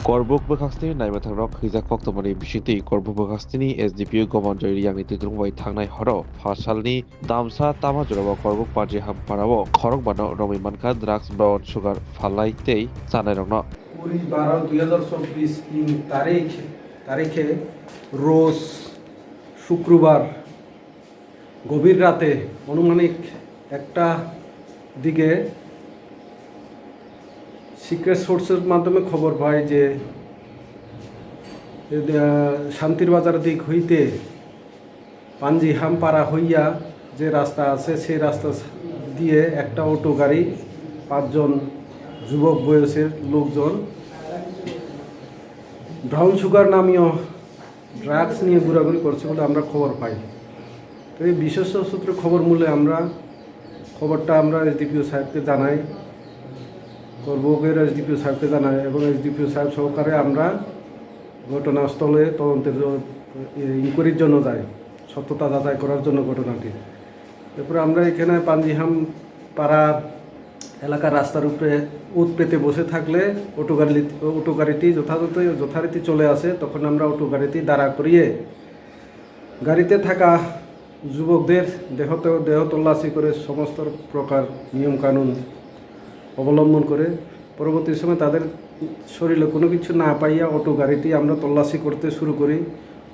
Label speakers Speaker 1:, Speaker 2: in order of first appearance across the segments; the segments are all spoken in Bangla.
Speaker 1: Korbuk Bakastini Naimatang Rock Hizak Foktomani Bishiti Korbuk Bakastini SDPU Gomanjari yang itu Wai Tangnai Horo Fasalni Damsa Tama Jurawa Korbuk Paji Hamparawo Korok Bano Romi Manka Drugs Brown Sugar Falai Tei Sanai Rongno
Speaker 2: 20-12-2024 তারিখে রোজ শুক্রবার গভীর রাতে অনুমানিক 1টা দিকে সিক্রেট সোর্সের মাধ্যমে খবর পাই যে শান্তির বাজার দিক হইতে পাঞ্জিহাম পাড়া হইয়া যে রাস্তা আছে সেই রাস্তা দিয়ে একটা অটো গাড়ি 5 জন যুবক বয়সের লোকজন ব্রাউন সুগার নামীয় ড্রাগস নিয়ে ঘোরাঘুরি করছে বলে আমরা খবর পাই। তো এই বিশ্বস্ত সূত্রে খবর মূলে খবরটা আমরা এসডিপিও সাহেবকে জানাই, করবুকের এসডিপিও সাহেবকে জানাই এবং এসডিপিও সাহেব সহকারে আমরা ঘটনাস্থলে তদন্তের ইনকোয়ারির জন্য যাই, সত্যতা যাচাই করার জন্য ঘটনাটি। এরপরে আমরা এখানে পাঞ্জিহাম পাড়া এলাকার রাস্তার উপরে উত পেতে বসে থাকলে অটো গাড়িটি যথারীতি চলে আসে। তখন আমরা অটো গাড়িটি দাঁড়া করিয়ে গাড়িতে থাকা যুবকদের দেহ তল্লাশি করে সমস্ত প্রকার নিয়মকানুন অবলম্বন করে পরবর্তী সময় তাদের শরীরে কোনো কিছু না পাইয়া অটো গাড়িটি আমরা তল্লাশি করতে শুরু করি।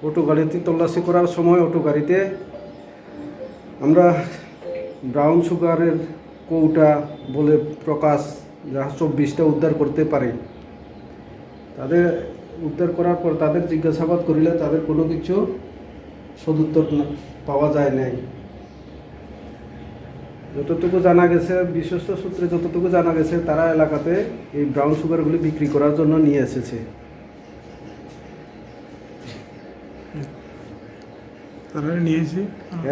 Speaker 2: অটো গাড়িটি তল্লাশি করার সময় অটো গাড়িতে আমরা ব্রাউন সুগারের কৌটা বলে প্রকাশ যা 24টা উদ্ধার করতে পারে। তাদের উদ্ধার করার পর তাদের জিজ্ঞাসাবাদ করিলে তাদের কোনো কিছু সদুত্তর পাওয়া যায় নাই। যতটুকু জানা গেছে, বিশ্বস্ত সূত্রে যতটুকু জানা গেছে, তারা এলাকাতে এই ব্রাউন সুগারগুলি বিক্রি করার জন্য নিয়ে এসেছে।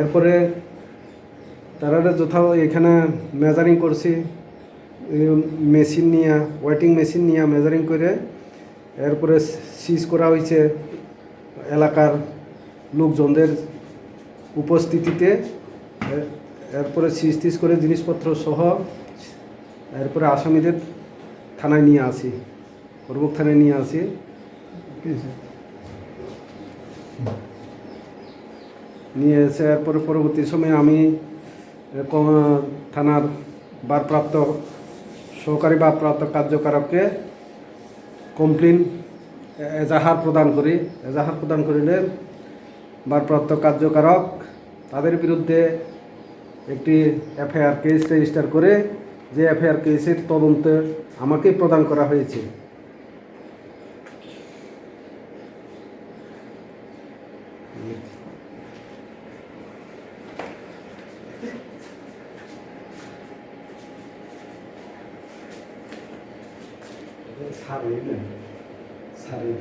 Speaker 2: এরপরে তারা এখানে মেজারিং করছি, মেশিন নিয়ে ওয়েটিং মেশিন নিয়ে মেজারিং করে এরপরে সিজ করা হয়েছে এলাকার লোকজনদের উপস্থিতিতে। এরপরে সিজ করে জিনিসপত্র সহ এরপরে আসামিদের থানায় নিয়ে আসি, করবুক থানায় নিয়ে আসি। নিয়ে এসে এরপরে পরবর্তী সময়ে আমি থানার সহকারী ভারপ্রাপ্ত কার্যকারককে কমপ্লেন এজাহার প্রদান করি। এজাহার প্রদান করিলে ভারপ্রাপ্ত কার্যকারক তাদের বিরুদ্ধে একটি এফআইআর কেস রেজিস্টার করে, যে এফআইআর কেসের তদন্তে আমাকেই প্রদান করা হয়েছে। সারি